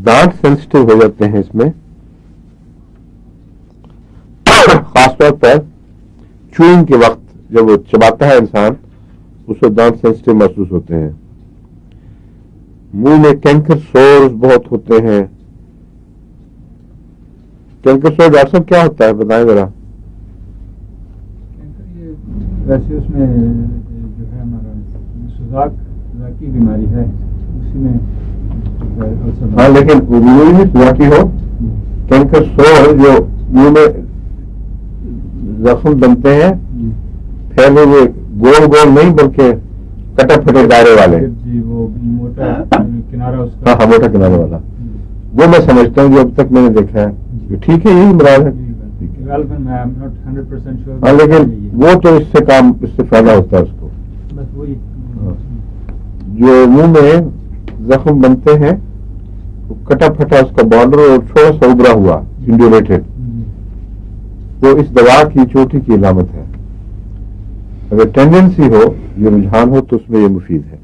دانت سینسٹیو ہو جاتے ہیں اس میں، خاص طور پر چوئنگ کے وقت جب وہ چباتا ہے انسان اس کو دانت سینسٹیو محسوس ہوتے ہیں. منہ میں کینکر سورز بہت ہوتے ہیں. کینکر سور ڈاکٹر صاحب کیا ہوتا ہے بتائیں ذرا. ویسے اس میں جو ہے ہمارا سوزاک کی بیماری ہے اسی میں. ہاں لیکن ضروری نہیں سوزاکی ہو. کینکر سور جو منہ میں زخم بنتے ہیں پھیلے ہوئے گول گول نہیں بلکہ کٹے پھٹے دائرے والے. جی وہ موٹا کنارہ اس کا. ہاں موٹا کنارے والا وہ میں سمجھتا ہوں جو اب تک میں نے دیکھا ہے. ٹھیک ہے یہی مراد ہے. ہاں لیکن وہ تو اس سے فائدہ ہوتا ہے اس کو. جو منہ میں زخم بنتے ہیں کٹا پھٹا اس کا بارڈر اور تھوڑا سا ابھرا ہوا انڈیولیٹڈ، وہ اس دوا کی چوٹی کی علامت ہے. اگر ٹینڈنسی ہو یہ رجحان ہو تو اس میں یہ مفید ہے.